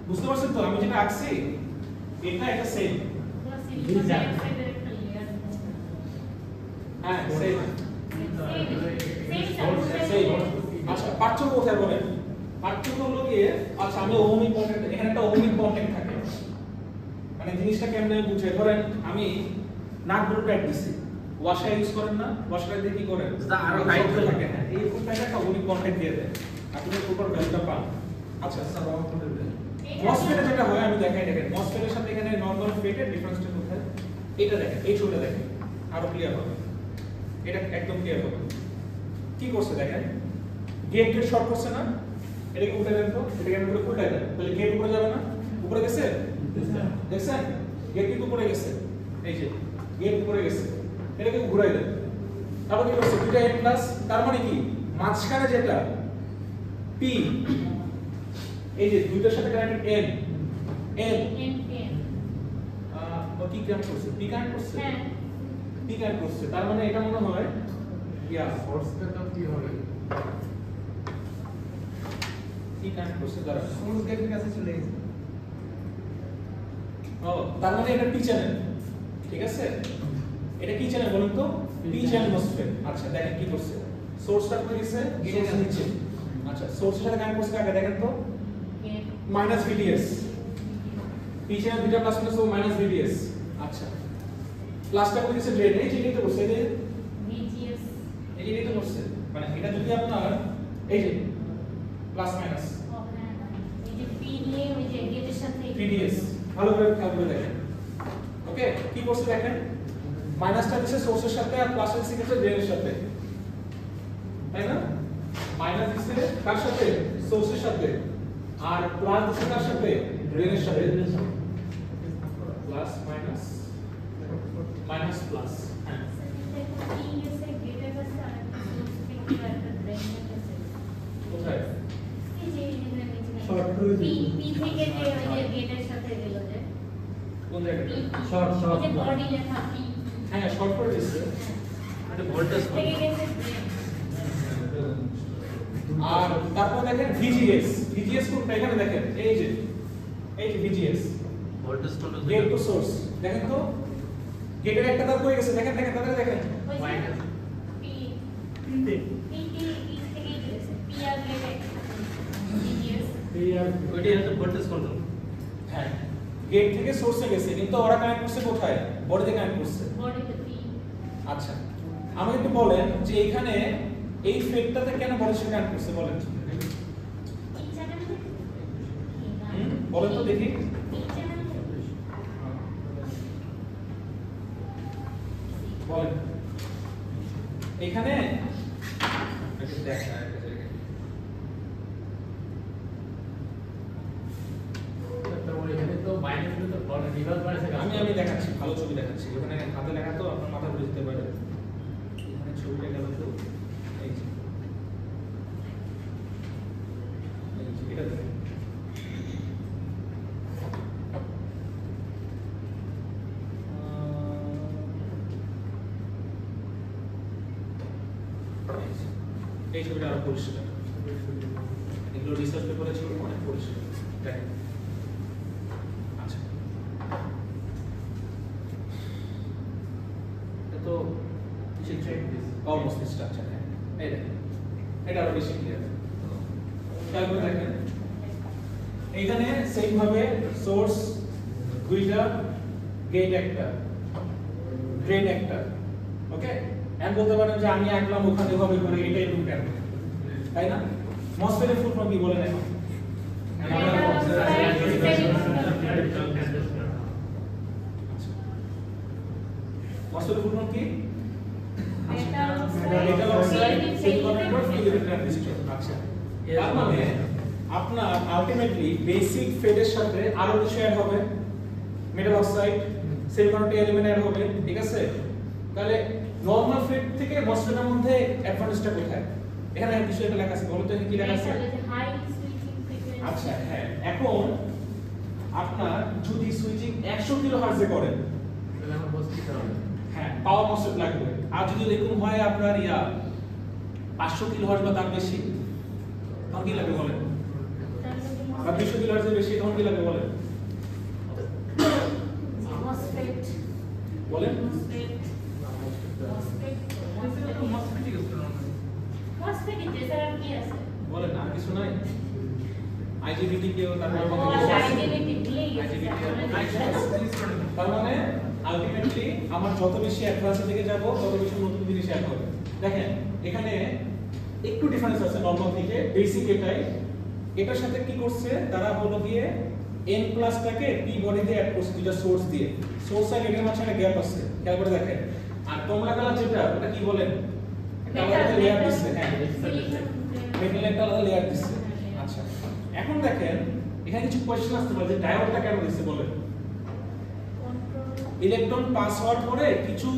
বুঝতে পারছেন তো আমি যেটা আঁকছি এটা সেম পুরো সিলিকন ডাইঅক্সাইডের একটা লেয়ার হ্যাঁ সেম সেম আচ্ছা পার্থক্য কোথায় বলেন পার্থক্য হলো গিয়ে আচ্ছা আমি ওহমিক কন্ট্যাক্ট এখানে একটা ওহমিক কন্ট্যাক্ট থাকে মানে জিনিসটা কেমনে বুঝে ধরেন আমি নাট বল্টু প্যাড দিছি ওয়াশার ইউজ করেন না ওয়াশার দিয়ে কি করেন যেটা আরো টাইট হয়ে থাকে হ্যাঁ এই কোনটা একটা ওহমিক কন্ট্যাক্ট দিয়ে দেয় আপনি প্রপার ভ্যালুটা পান আচ্ছা স্যার আমার করে দেন মসফেটে যেটা হয় আমি দেখাই দেখেন মসফেটের সাথে এখানে নরমাল ফেটের ডিফারেন্সটা কোথায় এটা দেখেন এই ছবিটা দেখেন আরো ক্লিয়ার হবে এটা একদম ক্লিয়ার হবে কি করছে দেখেন গেট শর্ট করছে না এটাকে উল্টে দেন তো এটাকে আমি উল্টে দেন তাহলে গেট উপরে যাবে না উপরে গেছে দেখছেন গেট কিন্তু উপরে গেছে এই যে গেট উপরে গেছে এটাকে ঘুরাই দেন তারপর কি করছে দুইটা n প্লাস তার মানে কি মাঝখানে যেটা p এই যে দুইটার সাথে কানেক্টেড n এন ও কি কানেক্ট করছে p কানেক্ট করছে হ্যাঁ p কানেক্ট করছে তার মানে এটা মনে হয় ইয়া ফোর্সটা কি হবে কি কানেক্ট করছে দাঁড়া সোর্স গেটের কাছে চলে গেছে ও তার মানে এটা পি চ্যানেল ঠিক আছে এটা কি চ্যানেল বলুন তো পি চ্যানেল মসফেট আচ্ছা দেখেন কি করছে সোর্সটা করে দিয়েছে সোর্স নিচে আচ্ছা সোর্সের সাথে কানেক্ট করছে আগে দেখেন তো মাইনাস ভিডিএস পি চ্যানেল দুটো প্লাস প্লাস ও মাইনাস ভিডিএস আচ্ছা প্লাসটা করে দিয়েছে ড্রেন এই যে এটা করছে এই যে ভিজিএস এই যে এটা করছে মানে এটা যদি আপনার এই যে প্লাস মাইনাস এই যে পি নিয়ে ওই যে গেটের সাথে ভিডিএস ভালো করে খেয়াল করে দেখেন ওকে কি করছে দেখেন মাইনাসটা দিছে সোর্সের সাথে আর প্লাসটা দিছে ড্রেনের সাথে তাই না মাইনাস দিছে কার সাথে সোর্সের সাথে আর প্লাস দিছে কার সাথে ড্রেনের সাথে প্লাস মাইনাস মাইনাস প্লাস হ্যাঁ পিএসএ গেটের কাছে আরেকটা সোর্স থেকে একটা ড্রেনের কাছে কোথায় এই যে এখানে Short করে পি দিই। পি থেকে যে ওই যে গেটের সাথে গেল যে কোন জায়গায় Short, short. এই যে বডি লেখা পি হ্যাঁ শর্ট করে দিচ্ছে এটা ভোল্টেজ থেকে গেছে ড্রেন আর তারপর দেখেন ভিজিএস ভিজিএস কোনটা এখানে দেখেন এই যে VGS voltage control gate to source দেখেন তো গেটের একটা তার হয়ে গেছে দেখেন তাদের দেখেন ওই যে মাইনাস পি তিনটে পি থেকে গেছে পি আর গেটে জিনিয়াস এই আর ওইটাই হচ্ছে ভোল্টেজ কন্ট্রোল হ্যাঁ গেট থেকে সোর্সে গেছে কিন্তু ওরা কানেক্ট করছে কোথায় বডিতে কানেক্ট করছে বডিতে পি আচ্ছা আমাকে একটু বলেন যে এখানে এই ফেটটাতে কেন বডির সাথে কানেক্ট করছে বলেন এই চ্যানেলে বলেন তো দেখি এই চ্যানেলে বলেন এখানে একটু দেখা একটা জায়গায় তারপর এখানে তো মাইনাস তো রিভার্স মাইনাসে কাজ আমি দেখাচ্ছি ভালো ছবি দেখাচ্ছি ওখানে হাতে লেখা তো আপনার মাথা ঘুরে যেতে পারে এখানে ছবিটা গেল তো এই যে এটা দেখেন এই ছবিটা আরো পরিষ্কার এগুলো রিসার্চ পেপারে ছিল অনেক পরিষ্কার দেখেন আচ্ছা এটা তো অলমোস্ট স্ট্রাকচার হ্যাঁ এই দেখেন এটা আরো বেশি ক্লিয়ার খেয়াল করে দেখেন এইখানে সেম ভাবে সোর্স দুইটা গেট একটা ড্রেন একটা ওকে এন্ড বলতে পারেন যে আমি একলাম ওখানে ভাবে করে এটাই রুট কেন তাই না মসফেটের ফুল ফর্ম কি বলেন এখন মসফেটের ফুল ফর্ম কি metal oxide semiconductor physical transistor আচ্ছা তার মানে আপনার আলটিমেটলি বেসিক ফেডের সাথে আরো কিছু অ্যাড হবে metal oxide semiconductor element add হবে ঠিক আছে তাহলে নরমাল ফেড থেকে মসফেটের মধ্যে অ্যাডভান্টেজটা কোথায় এখানে কিছু একটা লেখা আছে বলুন তো কি লেখা আছে হাই সুইচিং ফ্রিকোয়েন্সি আচ্ছা হ্যাঁ এখন আপনার যদি সুইচিং 100 কিলোহার্টজে করেন তাহলে আমার বসতে হবে হ্যাঁ পাওয়ার মসফেট লাগবে আর যদি এরকম হয় আপনার 500 কিলোহার্টজ বা তার বেশি তখন কি লাগবে বলেন বা 200 কিলোহার্টজের বেশি তখন কি লাগবে বলেন মসফেট বলেন মসফেট মসফেট যে স্যার কি আছে বলেন আর কিছু নাই আইজিবিটি কেও তারপর আইডেন্টিটি ভুলেই গেছে তার মানে আলটিমেটলি আমার যত বেশি অ্যাডভান্স দিকে যাব তত বেশি নতুন জিনিস অ্যাড হবে দেখেন এখানে একটু ডিফারেন্স আছে নরমাল থেকে বেসিক এটার সাথে কি করছে তারা হলো গিয়ে n প্লাসটাকে p বডিতে অ্যাড করছে দুটো সোর্স দিয়ে সোর্স আর এটার মাঝখানে গ্যাপ আছে খেয়াল করে দেখেন আর কমলা কালার যেটা ওটা কি বলেন এটা আলাদা লেয়ার দিচ্ছে হ্যাঁ মেটাল একটা আলাদা লেয়ার দিচ্ছে আচ্ছা এখন দেখেন এখানে কিছু কোশ্চেন আসতে পারে যে ডায়োডটা কেন দিচ্ছে বলেন ইলেকট্রন পাস হওয়ার পরে কিছু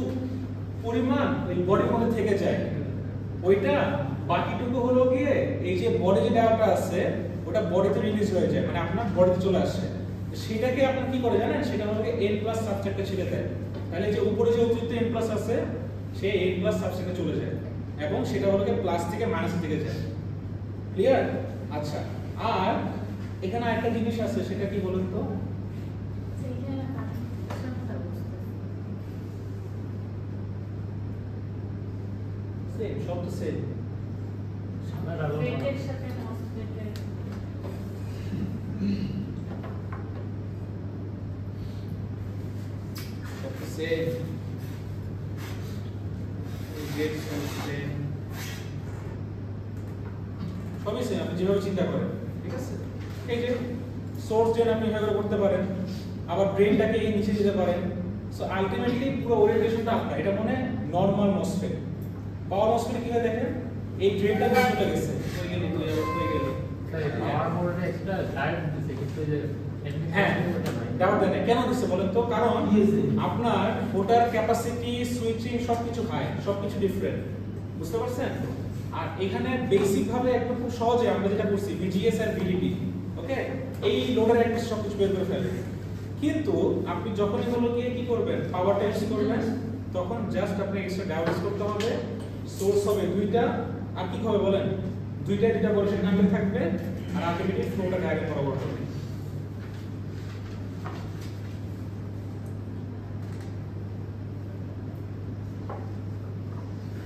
পরিমাণ ওই বডির মধ্যে থেকে যায় ওইটা বাকিটুকু হলো গিয়ে এই যে বডি যে ডায়োডটা আছে ওটা বডিতে রিলিজ হয়ে যায় মানে আপনার বডিতে চলে আসে সেটাকে আপনি কি করে জানেন সেটা হলো n প্লাস সাবস্ট্রেটে ছেড়ে দেয় তাহলে যে উপরে যে অতিরিক্ত n প্লাস আছে সে n প্লাস সাবস্ট্রেটে চলে যায় এবং সেটা হলো গিয়ে প্লাস থেকে মাইনাসের দিকে যায় ক্লিয়ার আচ্ছা আর এখানে একটা জিনিস আছে সেটা কি বলুন তো সেম সব তো সেম সামনে আলো ফেটের সাথে মসফেটের সব তো সেম গেট সেম সবই সেম আপনি যেভাবে চিন্তা করেন ঠিক আছে এই যে সোর্স ড্রেন আপনি এভাবে করতে পারেন আবার ড্রেনটাকে এই নিচে যেতে পারেন সো আলটিমেটলি পুরো ওরিয়েন্টেশনটা আপনার এটা মনে নরমাল মসফেট পাওয়ার মসফেট কি হয় দেখেন এই ড্রেনটা দিয়ে চলে গেছে হয়ে গেল তো হয়ে গেল তাই পাওয়ার মোডে এক্সট্রা ডায়োড দিছে কিন্তু যে হ্যাঁ। ওটা নাই ডাউট দেয় না। কেন দিচ্ছে বলেন তো? কারণ আপনার ওটার ক্যাপাসিটি, সুইচিং সবকিছু হাই, সবকিছু ডিফারেন্ট, বুঝতে পারছেন? আর এখানে বেসিক ভাবে একদম খুব সহজে আমরা যেটা করছি ভিজিএস আর ভিডিপি, ওকে, এই লোডের একটা সবকিছু বের করে ফেলে। কিন্তু আপনি যখন এগুলো গিয়ে কি করবেন, পাওয়ার টেস্ট করবেন, তখন জাস্ট আপনি এক্সট্রা ডায়োড করতে হবে, সোর্স হবে দুইটা, আর কি হবে বলেন, দুইটা পজিশন নাম্বার থাকবে, আর আলটিমেটলি ফ্লোটা ডায়াগ্রাম বরাবর হবে।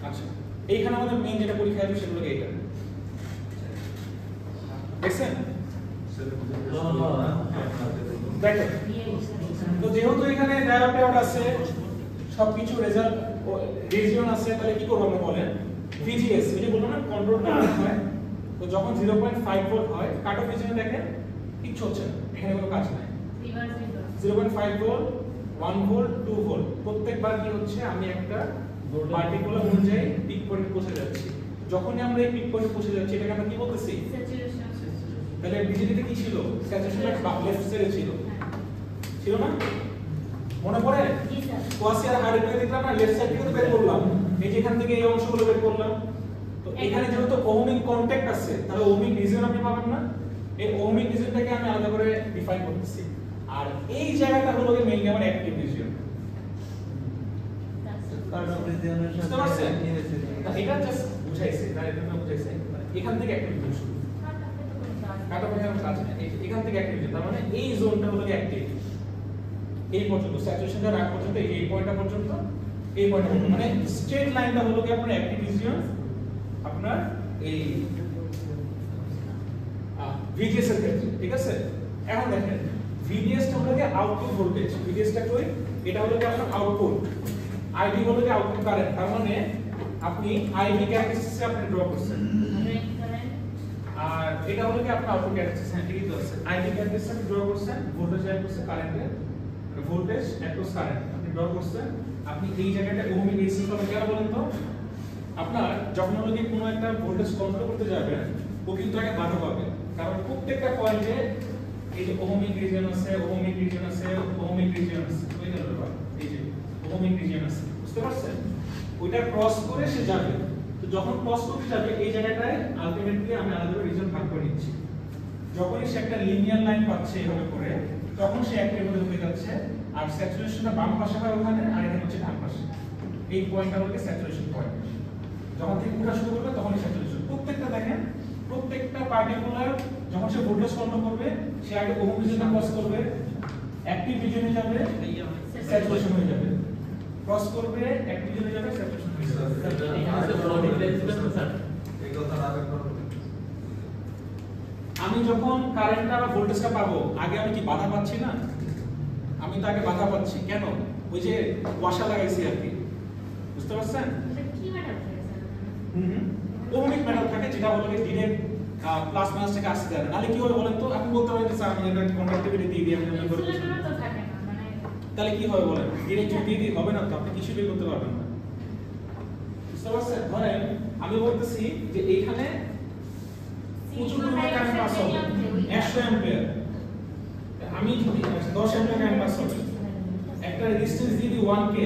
আচ্ছা, এইখানে আমাদের মেইন যেটা পরীক্ষা হবে সেগুলো এইটা দেখছেন? দেখেন, তো যেহেতু এখানে ডায়োড আছে, সবকিছু রেজাল্ট রিজিয়ন আছে, তাহলে কি করব আমরা বলেন, ভিজিএস, এই যে বললাম না কন্ট্রোল কারেন্ট হয়, তো যখন 0.5 ভোল্ট হয়, কাট অফ রিজিয়নে দেখেন কিচ্ছু হচ্ছে না, এখানে কোনো কাজ নাই। 0.5 ভোল্ট, 1 ভোল্ট, 2 ভোল্ট, প্রত্যেকবার কি হচ্ছে, আমি একটা পার্টিকুলার অনুযায়ী পিক পয়েন্টে পৌঁছে যাচ্ছি। যখনই আমরা এই পিক পয়েন্টে পৌঁছে যাচ্ছি, এটাকে আমরা কি বলতেছি? স্যাচুরেশন। তাহলে বিজেপিতে কি ছিল? স্যাচুরেশনের লেফট সাইডে ছিল, ছিল না? মনে পড়ে? জি স্যার। কোয়াসি আর হাইড্রোজেন দেখলাম না, লেফট সাইড থেকে তো বের করলাম, এই যে এখান থেকে এই অংশগুলো বের করলাম। তো এখানে যেহেতু ওহমিক কন্টাক্ট আছে, তাহলে ওহমিক রিজিয়ন আপনি পাবেন না, এই ওহমিক রিজিয়নটাকে আমি আলাদা করে ডিফাইন করতেছি। আর এই জায়গাটা হলো মেইনলি আমার অ্যাক্টিভ রিজিয়ন, বুঝতে পারছেন? এটা জাস্ট বুঝাইছে, তার এটা না বুঝাইছে, এখান থেকে অ্যাক্টিভ রিজিয়ন শুরু, কাটা পর্যন্ত কাজ নেই, এখান থেকে অ্যাক্টিভ রিজিয়ন, তার মানে এই জোনটা হলো অ্যাক্টিভ, এই পর্যন্ত স্যাচুরেশনটা রাখ পর্যন্ত, এই পয়েন্টটা পর্যন্ত, এই পয়েন্টটা পর্যন্ত, মানে স্ট্রেট লাইনটা হলো কি আপনার অ্যাক্টিভ রিজিয়ন, আপনার এই ভিজিএস এর ক্ষেত্রে, ঠিক আছে? এখন দেখেন ভিডিএস টা হলো কি আউটপুট ভোল্টেজ, ভিডিএস টা কই, এটা হলো কি আপনার আউটপুট, আইডি হলো কি আউটপুট কারেন্ট, তার মানে আপনি আইডি ক্যারেক্টারিস্টিক্স আপনি ড্র করছেন, আর এটা হলো কি আপনার আউটপুট ক্যারেক্টারিস্টিক্স, হ্যাঁ ঠিকই তো আছে, আইডি ক্যারেক্টারিস্টিক্স ড্র করছেন, ভোল্টেজ অ্যাড করছেন, কারেন্টের ভোল্টেজ অ্যাক্রস কারেন্ট আপনি ড্র করছেন, আপনি এই জায়গাটা ওহমিক রেজিস্ট্যান্স হবে কেন বলেন তো? আপনার যখন হলো কি কোনো একটা ভোল্টেজ কন্ট্রোল করতে যাবেন, ও কিন্তু আগে বাধা পাবে, কারণ প্রত্যেকটা পয়েন্টে এই যে ওহমিক রিজিয়ন আছে, ওহমিক রিজিয়ন আছে, ওহমিক রিজিয়ন আছে, ওই গেল ব্যাপার, এই যে ওহমিক রিজিয়ন আছে, বুঝতে পারছেন? ওইটা ক্রস করে সে যাবে, তো যখন ক্রস করতে যাবে এই জায়গাটায় আলটিমেটলি আমি আলাদা করে রিজিয়ন ভাগ করে নিচ্ছি, যখনই সে একটা লিনিয়ার লাইন পাচ্ছে এভাবে করে, তখন সে অ্যাক্টিভ হয়ে যাচ্ছে, আর স্যাচুরেশনটা বাম পাশে হয় ওখানে, আর এখানে হচ্ছে ডান পাশে, এই পয়েন্টটা হলো স্যাচুরেশন পয়েন্ট, যখন থেকে উঠা শুরু করবে তখনই স্যাচুরেশন। প্রত্যেকটা দেখেন, প্রত্যেকটা পার্টিকুলার যখন সে ভোল্টেজ কন্ট্রোল করবে, সে আগে ওহম রিজিয়ন ক্রস করবে, অ্যাক্টিভ রিজিয়নে যাবে, স্যাচুরেশন হয়ে যাবে, ক্রস করবে, অ্যাক্টিভ রিজিয়নে যাবে, স্যাচুরেশন হয়ে যাবে। এখানে তো লোডিং রেজিস্ট্যান্স স্যার, এই কথাটা আরেকবার বলুন। আমি যখন কারেন্টটা বা ভোল্টেজটা পাবো, আগে আমি কি বাধা পাচ্ছি না? আমি তো আগে বাধা পাচ্ছি, কেন? ওই যে ওয়াশা লাগাইছি আর কি, বুঝতে পারছেন? কি ম্যাটার করে স্যার? ওহমিক মেটাল থাকে, যেটা হলো ডিরেক্ট প্লাস মাইনাস থেকে আসতে দেয় না, নাহলে কি হবে বলেন তো? আপনি বলতে পারেন যে স্যার আমি একটা কন্ডাক্টিভিটি দিয়ে দিই, আমি মনে করি ইনসুলেটরও তো থাকে না, মানে তাহলে কি হবে বলেন? ডিরেক্ট যদি দিয়ে দিই হবে না তো, আপনি কিছু বের করতে পারবেন না, বুঝতে পারছেন? ধরেন আমি বলতেছি যে এইখানে প্রচুর পরিমাণে কারেন্ট পাস হবে, 100 অ্যাম্পিয়ার, আমি যদি 10 অ্যাম্পিয়ার কারেন্ট পাস হবে, একটা রেজিস্ট্যান্স দিয়ে দিই 1k,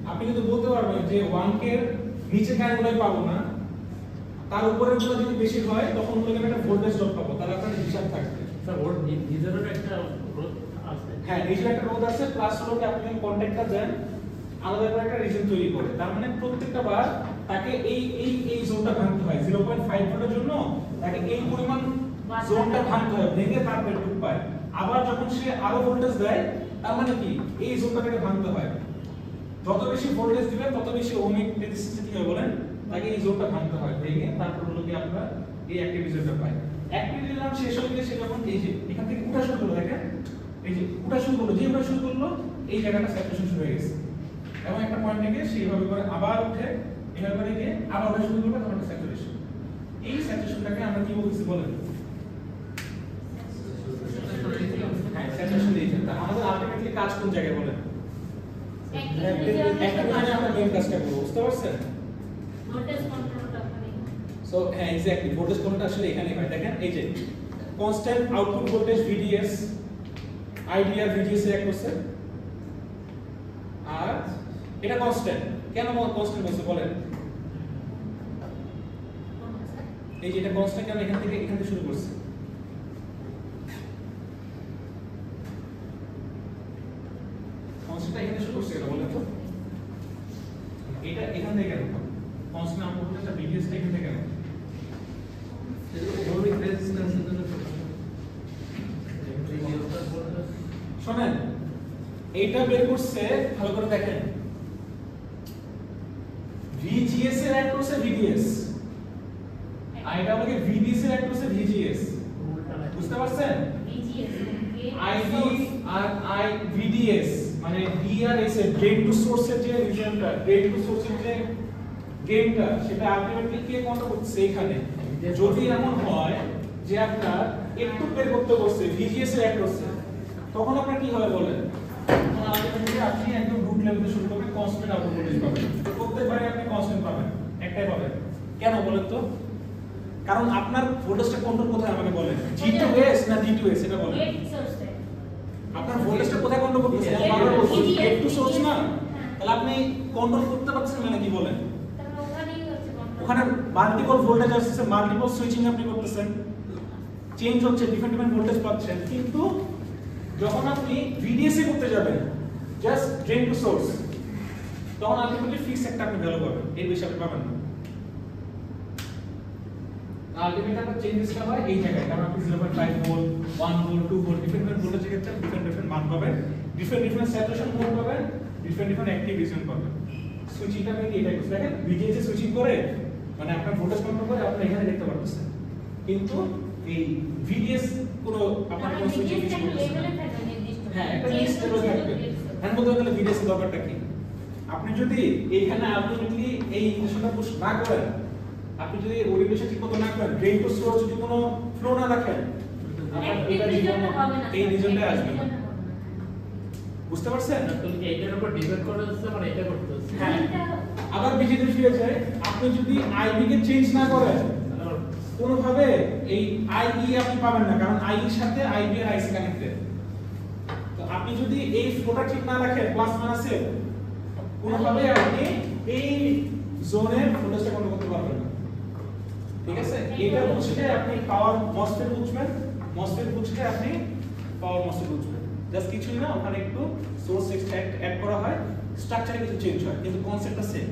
আপনি কিন্তু বলতে পারবেন যে 1k এর নিচে কারেন্টগুলো পাবো না, তার উপরে গুলো যদি বেশি হয় তখন হলো একটা ভোল্টেজ ড্রপ পাবো, তাহলে আপনার হিসাব থাকবে। স্যার ওর নিজেরও একটা গ্রোথ আছে, হ্যাঁ নিজের একটা রোধ আছে, প্লাস হলো কি আপনি যখন কন্ট্যাক্টটা দেন আলাদা করে একটা রিজন তৈরি করে, তার মানে প্রত্যেকটা বার তাকে এই জোনটা ভাঙতে হয়, 0.5 ভোল্টের জন্য তাকে এই পরিমাণ জোনটা ভাঙতে হয়, ভেঙে তারপর টুক পায়, আবার যখন সে আরো ভোল্টেজ দেয়, তার মানে কি এই জোনটাকে ভাঙতে হয়, যত বেশি ভোল্টেজ দিবে তত বেশি ওহমিক রেজিস্ট্যান্স কি হয় বলেন, তাকে এই জোনটা ভাঙতে হয়, ভেঙে তারপর হলো কি আমরা এই অ্যাক্টিভ রিজনটা পাই। অ্যাক্টিভ রিজন শেষ হয়ে গেলে সে যখন এই যে এখান থেকে উঠা শুরু করলো, দেখেন এই যে উঠা শুরু করলো, যে উঠা শুরু করলো এই জায়গাটা স্যাচুরেশন শুরু হয়ে গেছে, এবং একটা পয়েন্ট থেকে সেইভাবে করে আবার উঠে এভাবে করে গিয়ে আবার উঠা শুরু করবে, তখন একটা স্যাচুরেশন, এই স্যাচুরেশনটাকে আমরা কি বলতেছি বলেন? হ্যাঁ স্যাচুরেশন রিজন। আমাদের আলটিমেটলি কাজ কোন জায়গায় বলেন? অ্যাক্টিভ আমরা মেইন কাজটা করব, বুঝতে পারছেন? ভোল্টেজ কন্ট্রোলটা ওখানে। সো হ্যাঁ এক্স্যাক্টলি, ভোল্টেজ কন্ট্রোলটা আসলে এখানেই হয়, দেখেন এই যে constant output voltage VDS, ID আর ভিজিএস এর এক করছে আর এটা কনস্ট্যান্ট কেন কনস্ট্যান্ট বলছে বলেন এই যে এটা কনস্ট্যান্ট কেন এখান থেকে শুরু করছে কনস্ট্যান্ট এখানে শুরু করছে এটা বলেন তো এটা এখান থেকে কেন কনস্ট্যান্ট আমরা বলতে একটা ভিজিএস এখান থেকে কেন ভৌমিক রেজিস্ট্যান্সের জন্য শুনেন এইটা বের করছে ভালো করে দেখেন ভিজিএস এর এক করছে ভিডিএস আর এটা আমাকে ভিডিএস এর এক করছে ভিজিএস বুঝতে পারছেন VGS আইডি আর আই ভিডিএস মানে ডি আর এস এর ড্রেন টু সোর্স এর যে রিজনটা ড্রেন টু সোর্স এর যে গেমটা সেটা আলটিমেটলি কে কন্ট্রোল করছে এখানে যদি এমন হয় যে আপনার একটু বের করতে বলছে ভিজিএস এর এক করছে তখন আপনার কি হবে বলেন তখন আলটিমেটলি আপনি একদম রুট লেভেলে শুরু করবেন কনস্ট্যান্ট আউটপুট ভোল্টেজ পাবেন প্রত্যেকবারে আপনি কনস্ট্যান্ট পাবেন একটাই পাবেন কেন বলেন তো কারণ আপনার ভোল্টেজটা কন্ট্রোল কোথায় আমাকে বলেন G2S না D2S এটা বলেন গেট সোর্সে আপনার ভোল্টেজটা কোথায় কন্ট্রোল করতেছেন আমি বারবার বলছি গেট টু সোর্স না তাহলে আপনি কন্ট্রোল করতে পারছেন না কি বলেন তাহলে ওখানেই হচ্ছে control। ওখানে মাল্টিপল ভোল্টেজ আসছে মাল্টিপল সুইচিং আপনি করতেছেন চেঞ্জ হচ্ছে ডিফারেন্ট ভোল্টেজ পাচ্ছেন কিন্তু যখন আপনি ভিডিএস এ করতে যাবেন জাস্ট ড্রেন টু সোর্স তখন আলটিমেটলি ফিক্স একটা আপনি ভ্যালু পাবেন এর বেশি আপনি পাবেন না আলটিমেটলি আপনার চেঞ্জেসটা হয় এই জায়গায় কারণ আপনি 0.5 ভোল্ট 1 ভোল্ট 2 ভোল্ট ডিফারেন্ট ভোল্টেজের ক্ষেত্রে ডিফারেন্ট মান পাবেন ডিফারেন্ট স্যাচুরেশন মোড পাবেন ডিফারেন্ট অ্যাক্টিভ রিজন পাবেন সুইচিংটা আপনি এটাই করতে দেখেন ভিডিএস এ সুইচিং করে মানে আপনার ভোল্টেজ কন্ট্রোল করে আপনি এখানে দেখতে পারতেছেন কিন্তু এই ভিডিএস কোনো আপনার কোনো সুইচিং কিছু করতেছে না হ্যাঁ একটা লিস্ট লেভেল থাকবে হ্যাঁ বলতে গেলে ভিডিএস এর দরকারটা কি আপনি যদি এইখানে আলটিমেটলি এই ইকুয়েশনটা পুশ না করেন আপনি যদি ওরিয়েন্টেশন ঠিক মতো না করেন ড্রেন টু সোর্স যদি কোনো ফ্লো না রাখেন আপনার এটা রিজনটা হবে না এই রিজনটাই আসবে না বুঝতে পারছেন তুমি কি এইটার উপর ডিপেন্ড করে হচ্ছে মানে এটা করতে হচ্ছে হ্যাঁ আবার বিজেপি ফিরে যায় আপনি যদি আইবি কে চেঞ্জ না করেন কোনোভাবে এই আইই আপনি পাবেন না কারণ আই এর সাথে আইবি এর আইসি কানেক্টেড তো আপনি যদি এই ফ্লোটা ঠিক না রাখেন প্লাস মাইনাসে কোনোভাবে আপনি এই জোনে ভোল্টেজটা কন্ট্রোল করতে পারবেন না ঠিক আছে এটা বুঝলে আপনি পাওয়ার মসফেট বুঝলে আপনি পাওয়ার মসফেট বুঝবেন জাস্ট কিছুই না ওখানে একটু সোর্স অ্যাড করা হয় স্ট্রাকচারে কিছু চেঞ্জ হয় কিন্তু কনসেপ্টটা সেম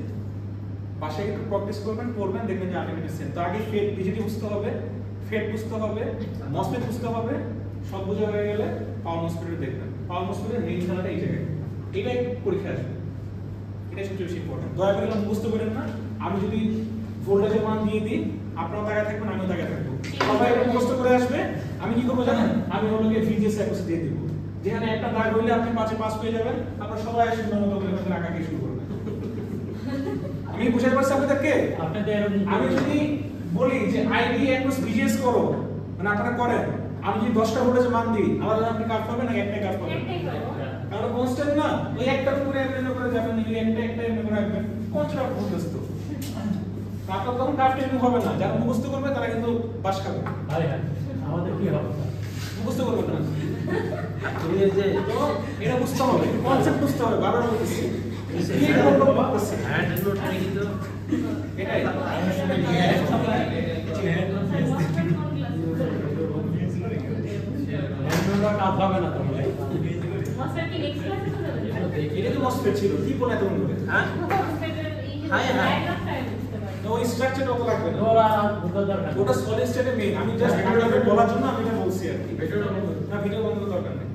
বাসায় একটু প্র্যাকটিস করবেন পড়বেন দেখবেন যে আলটিমেটলি সেম তো আগে ফেড বিজেটি বুঝতে হবে ফেড বুঝতে হবে মসফেট বুঝতে হবে সব বোঝা হয়ে গেলে পাওয়ার মসফেটের দেখবেন পাওয়ার মসফেটের মেইন খেলাটা এই জায়গায় এটাই পরীক্ষা আসবে এটাই সবচেয়ে বেশি ইম্পর্টেন্ট দয়া করে মুখস্থ করেন না আমি যদি ভোল্টেজের মান দিয়ে দিই আপনারা তাকায় থাকবেন আমিও তাকায় থাকবো সবাই এটা মুখস্থ করে আসবে আমি কি করবো জানেন আমি হলো গিয়ে ভিজিএস অ্যাকোস দিয়ে দিব যেখানে একটা দাগ হইলে আপনি 5 পেয়ে যাবেন আপনারা সবাই এসে মতো করে হয়তো আঁকাকে শুরু করবেন আমি বুঝাতে পারছি আপনাদেরকে আপনাদের এরকম আমি যদি বলি যে আইডি অ্যাকোস ভিজিএস করো মানে আপনারা করেন আমি যদি 10টা ভোল্টেজ মান দিই আলাদা আপনি কাট পাবেন না একটাই কাট পাবেন একটাই করবো কারণ কনস্ট্যান্ট না ওই একটার উপরে এমনি করে যাবেন নিলে একটা এমনি করে রাখবেন কনস্ট্যান্ট ভোল্টেজ তো আপনার তখন কাফটা এমনি হবে না যারা মুখস্থ করবে তারা কিন্তু বাস খাবে আরে হ্যাঁ আমাদের কি হবে মুখস্থ করবে না তুমি এই যে তো এটা বুঝতে হবে কনসেপ্ট বুঝতে হবে বারবার বলতেছি কি হ্যান্ড বলবো বলতেছি নোট নাকি তো এটাই হ্যান্ড নোট কাজ হবে না তোমার মসফেট কি নেক্সট ক্লাসে চলে যাবে এটা তো মসফেট ছিল কি বলে এত মনে করে হ্যাঁ মসফেটের এই যে হ্যাঁ, হ্যাঁ। ডায়াগ্রামটা আমি বুঝতে পারি তো ওই স্ট্রাকচার অত লাগবে না ওরা বুঝতে দরকার ওটা সলিড স্টেটে মেইন আমি জাস্ট আপনাদের বলার জন্য আমি এটা বলছি আর কি না ভিডিও বন্ধ করার দরকার নেই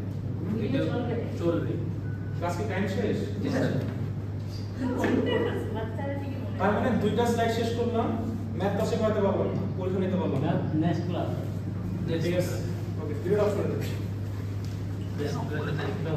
ভিডিও চলবে চলবে ক্লাস কি টাইম শেষ ঠিক আছে বাচ্চারা ঠিকই মনে তার মানে দুইটা স্লাইড শেষ করলাম ম্যাথ ক্লাসে করতে পারবো না পরীক্ষা নিতে পারবো না নেক্সট ক্লাস ঠিক আছে ওকে ভিডিও অফ করে দিচ্ছি বেশ তারিখটা